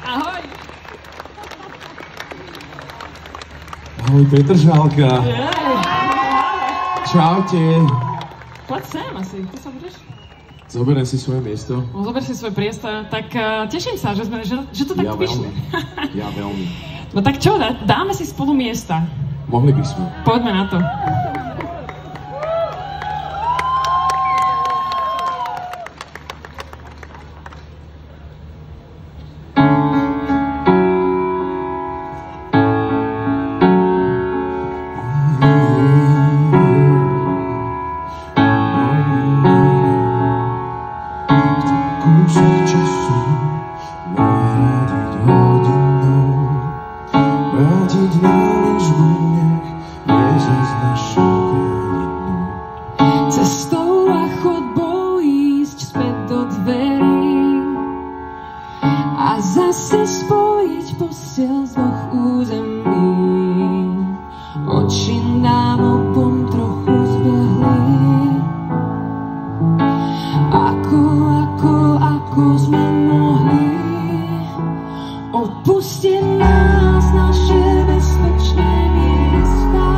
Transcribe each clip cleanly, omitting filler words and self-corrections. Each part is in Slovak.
Ahoj. Ahoj, Petržálka. Čaute. Poď sem asi, ty sa budeš? Zoberiem si svoje miesto. No, zober si svoj priestor, tak teším sa, že to tak vyšlo. Ja veľmi. No tak čo, dáme si spolu miesta. Mohli by sme. Poďme na to. Cestou a chodbou ísť späť do dverí a zase spojiť posteľ z dvoch území. Oči nám obom trochu zbehli. Ako sme mohli opustiť nás naše bezpečné miesta,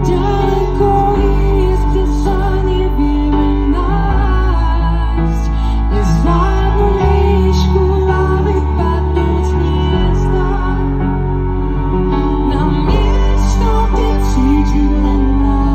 ďaleko ísť, kde sa nevieme nájsť, nezvládnuť výšku a vypadnúť z hniezda, na miesto, kde cítim len nás.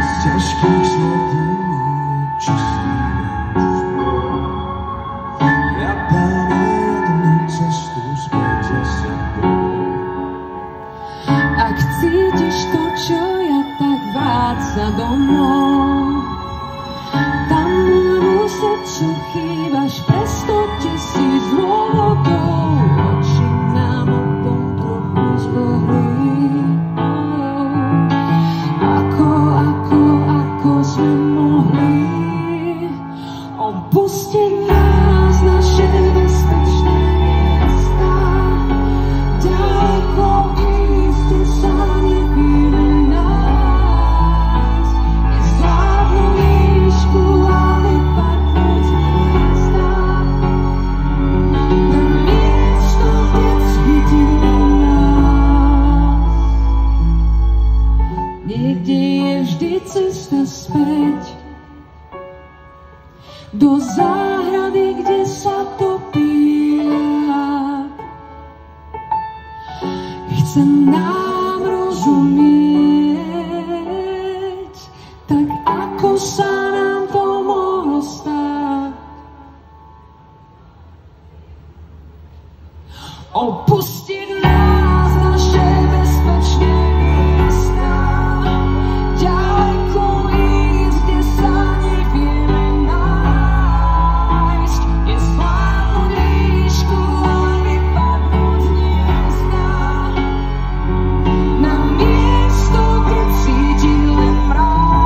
Z ťažkých svetí je čistý náš. Hľadáme jednu cestu späť za sebou. Ak cítiš to, čo ja, tak vráť sa domov. Tam môjmu srdcu chýbaš pre 100 000 dôvodov. Oči nám obom trochu zbohli. Ako sme mohli opustiť nás naše bezpečné miesta, ďaleko ísť, kde sa nevieme nájsť, nezvládnuť výšku a vypadnúť z hniezda, na miesto, kde cítim nás. Niekde je vždy cesta späť do záhrady, kde sa topí ľad. Chcem nám rozumieť, tak ako sa nám to mohlo stať. Opustiť nás naše bezpečné miesta, ďaleko ísť, kde sa nevieme nájsť, nezvládnuť výšku a vypadnúť z hniezda, na miesto, kde cítim len mráz.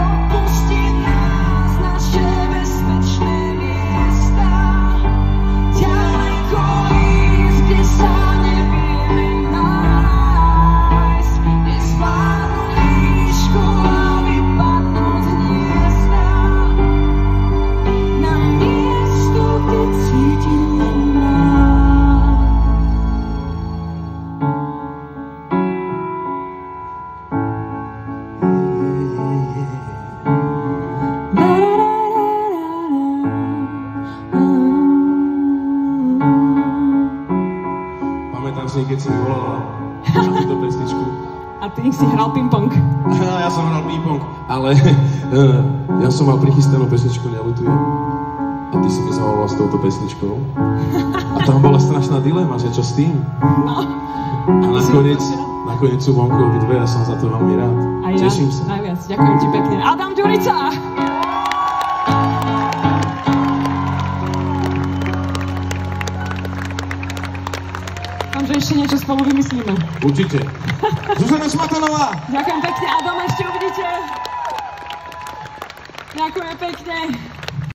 Opustiť nás naše bezpečné miesta, ďaleko ísť, kde sa nevieme nájsť, nezvládnuť výšku a vypadnúť z hniezda, na miesto, kde cítim len nás. Pamätám si, keď si mi volala na túto pesničku. A ty si hral ping-pong. Ja som hral ping-pong, ale ja som mal prichystanú pesničku Neľutujem. A ty si mi zavolala s touto pesničkou. A tam bola strašná dilema, že čo s tým? No. A nakoniec sú vonku obidve a som za to veľmi rád. A ja Teším sa. najviac. Ďakujem ti pekne. Adam Ďurica! Dúfam, že ešte niečo spolu vymyslíme. Určite. Zuzana Smatanová! Ďakujem pekne a doma ešte uvidíte. Ďakujem pekne.